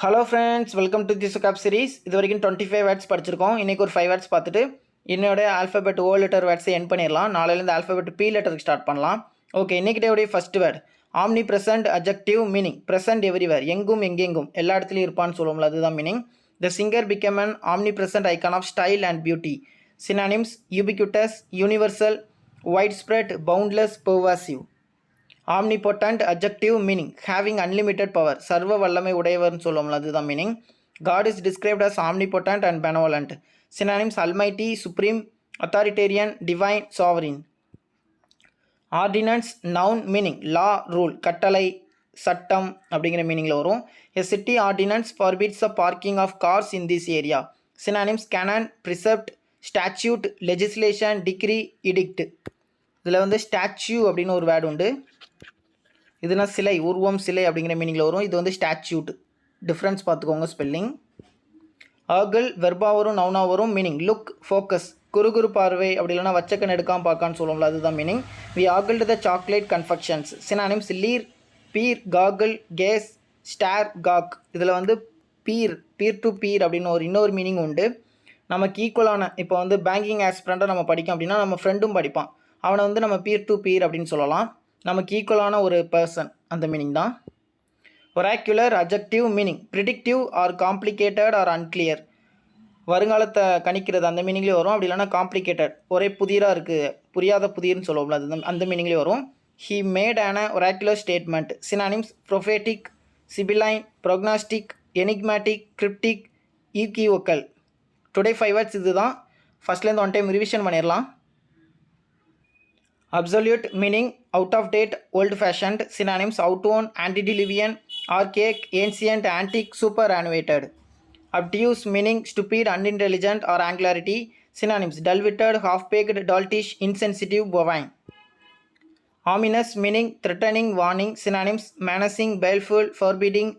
Hello friends, welcome to the சுகாப் series. இது வரைக்கும் 25 வேர்ட்ஸ் படிச்சிருக்கோம். இன்றைக்கி ஒரு 5 வேர்ட்ஸ் பார்த்துட்டு என்னோட ஆல்ஃபபெட் ஓ லெட்டர் வேர்ட்ஸை என் பண்ணிடலாம். நாளையிலேருந்து ஆல்ஃபபெட் பி லெட்டருக்கு ஸ்டார்ட் பண்ணலாம். ஓகே, இன்றைக்கி டேவுடைய first word omnipresent adjective meaning present everywhere, எங்கும் எங்கெங்கும் எல்லா இடத்துலையும் இருப்பான்னு சொல்லுவோம்ல, அதுதான் meaning. The singer become an omnipresent icon of style and beauty. Synonyms ubiquitous, universal, widespread, boundless, pervasive. Omnipotent adjective meaning having unlimited power, சர்வ வல்லமை உடையவர்னு சொல்லுவோம்ல, அதுதான் meaning. God is described as omnipotent and benevolent. Synonyms almighty, supreme, authoritarian, divine, sovereign. Ordinance noun meaning law, rule, கட்டளை, சட்டம் அப்படிங்கிற மீனிங்கில் வரும். A city ordinance forbids a parking of cars in this area. Synonyms canon, precept, statute, legislation, decree, edict. இதில் வந்து statue அப்படின்னு ஒரு word உண்டு. இதுனா சிலை, உருவம், சிலை அப்படிங்கிற மீனிங்கில் வரும். இது வந்து ஸ்டாட்யூட். டிஃப்ரென்ஸ் பார்த்துக்கோங்க ஸ்பெல்லிங். ஆகிள் வெர்பா வரும், நவுனா வரும். மீனிங் லுக், ஃபோக்கஸ், குறுகுறு பார்வை, அப்படி இல்லைனா வச்சக்கன் எடுக்காம பார்க்கான்னு சொல்லுவோம்ல, அதுதான் meaning. We ogled the chocolate confections. Synonyms leer, peer, goggle, gaze, stare, gawk. இதில் வந்து பீர் டு பீர் அப்படின்னு இன்னொரு மீனிங் உண்டு. நமக்கு ஈக்குவலான, இப்போ வந்து பேங்கிங் ஆஸ்பிரண்ட்டாக நம்ம படிக்கும் அப்படின்னா நம்ம ஃப்ரெண்டும் படிப்பான், அவனை வந்து நம்ம பீர் டு பீர் அப்படின்னு சொல்லலாம். நமக்கு ஈக்குவலான ஒரு பர்சன், அந்த மீனிங் தான். Oracular adjective meaning predictive or complicated or unclear, வருங்காலத்தை கணிக்கிறது, அந்த மீனிங்லேயே வரும். அப்படி இல்லைனா காம்ப்ளிகேட்டட், ஒரே புதிராக இருக்குது, புரியாத புதிர்னு சொல்லுவோம்ல, அது அந்த மீனிங்லேயே வரும். He made an oracular statement. Synonyms prophetic, sibylline, prognostic, enigmatic, cryptic, equivocal. Today 5 words இது தான். ஃபஸ்ட்லேருந்து ஒன் டைம் ரிவிஷன் பண்ணிடலாம். Absolute meaning out of date, old fashioned. Synonyms outworn, antediluvian, archaic, ancient, antique, superannuated. Obtuse meaning stupid, unintelligent, or angularity. Synonyms dull-witted, half-baked, doltish, insensitive, bovine. Ominous meaning threatening, warning. Synonyms menacing, baleful, forbidding,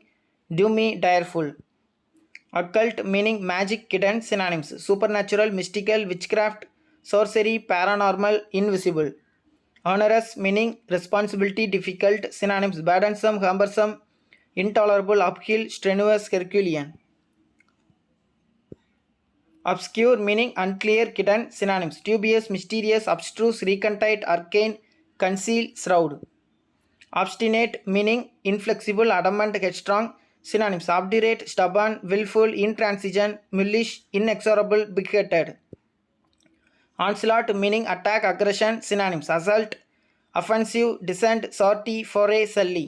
doomy, direful. Occult meaning magic, hidden. Synonyms supernatural, mystical, witchcraft, sorcery, paranormal, invisible. Onerous meaning responsibility, difficult. Synonyms burdensome, cumbersome, intolerable, uphill, strenuous, Herculean. Obscure meaning unclear, hidden. Synonyms dubious, mysterious, abstruse, recondite, arcane, conceal, shroud. Obstinate meaning inflexible, adamant, headstrong. Synonyms obdurate, stubborn, willful, intransigent, mulish, inexorable, big-headed. Onslaught meaning attack, aggression. Synonyms assault, offensive, descent, sortie, foray, sully.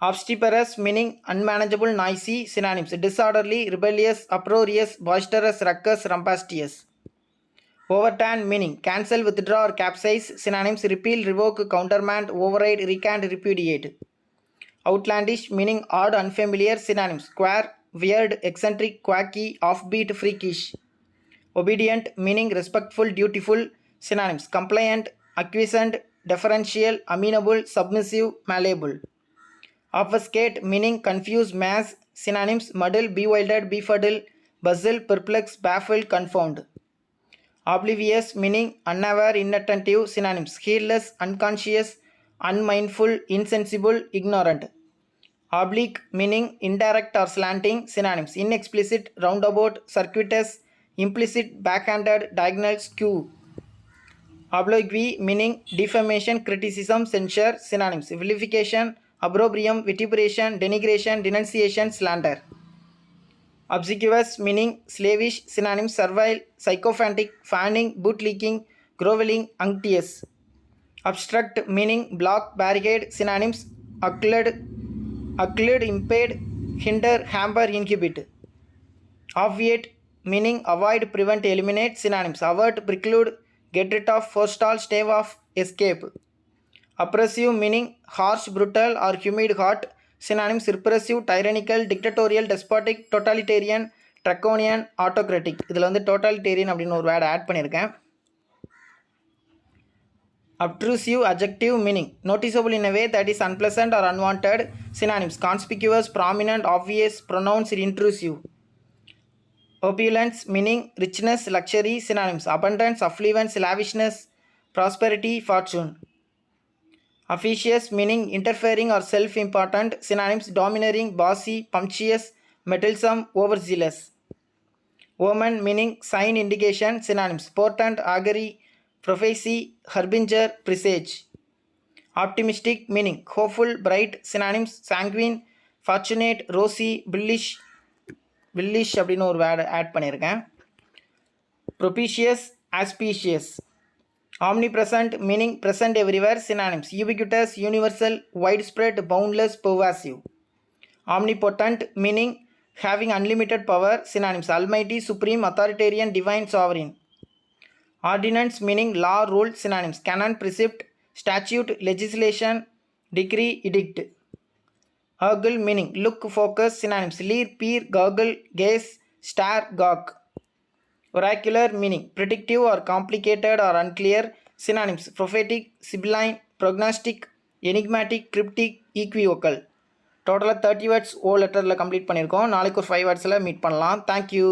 Obstreperous meaning unmanageable, noisy. Synonyms disorderly, rebellious, uproarious, boisterous, ruckus, rampastious. Overturn meaning cancel, withdraw, or capsize. Synonyms repeal, revoke, countermand, override, recant, repudiate. Outlandish meaning odd, unfamiliar. Synonyms square, weird, eccentric, quacky, offbeat, freakish. Obedient meaning respectful, dutiful. Synonyms compliant, acquiescent, deferential, amenable, submissive, malleable. Obfuscate meaning confuse, mass. Synonyms muddle, bewildered, befuddle, puzzle, perplex, baffle, confound. Oblivious meaning unaware, inattentive. Synonyms heedless, unconscious, unmindful, insensible, ignorant. Oblique meaning indirect or slanting. Synonyms inexplicit, roundabout, circuitous, implicit, backhanded, diagonal, skew. Obloquy meaning defamation, criticism, censure. Synonyms vilification, opprobrium, vituperation, denigration, denunciation, slander. Obsequious meaning slavish. Synonyms servile, sycophantic, fanning, bootlicking, groveling, unctuous. Obstruct meaning block, barricade. Synonyms occlude, impede, hinder, hamper, inhibit. Obviate meaning avoid, prevent, eliminate. Synonyms avert, preclude, get rid of, forestall, stave off, escape. Oppressive meaning harsh, brutal, or humid, hot. Synonyms repressive, tyrannical, dictatorial, despotic, totalitarian, draconian, autocratic. இதில் வந்து totalitarian அப்படின்னு ஒரு word add பண்ணியிருக்கேன். Obtrusive adjective meaning noticeable in a way that is unpleasant or unwanted. Synonyms conspicuous, prominent, obvious, pronounced, intrusive. Opulence meaning richness, luxury. Synonyms abundance, affluence, lavishness, prosperity, fortune. Officious meaning interfering or self-important. Synonyms domineering, bossy, punctilious, meddlesome, overzealous. Omen meaning sign indication. Synonyms portent, augury, prophecy, harbinger, presage. Optimistic meaning hopeful, bright. Synonyms sanguine, fortunate, rosy, bullish அப்படின்னு ஒரு word add பண்ணியிருக்கேன். Propitious, auspicious. Omnipresent meaning present everywhere. Synonyms ubiquitous, universal, widespread, boundless, pervasive. Omnipotent meaning having unlimited power. Synonyms almighty, supreme, authoritarian, divine, sovereign. Ordinance meaning law, rule. Synonyms canon, precept, statute, legislation, decree, edict. Ogle meaning look, focus. Synonyms leer, peer, goggle, gaze, stare, gawk. Oracular meaning predictive or complicated or unclear. Synonyms prophetic, sibyline, prognostic, enigmatic, cryptic, equivocal. டோட்டலாக 30 words ஓ லெட்டரில் complete பண்ணியிருக்கோம். நாளைக்கு ஒரு 5 வேர்ட்ஸில் meet பண்ணலாம். Thank you.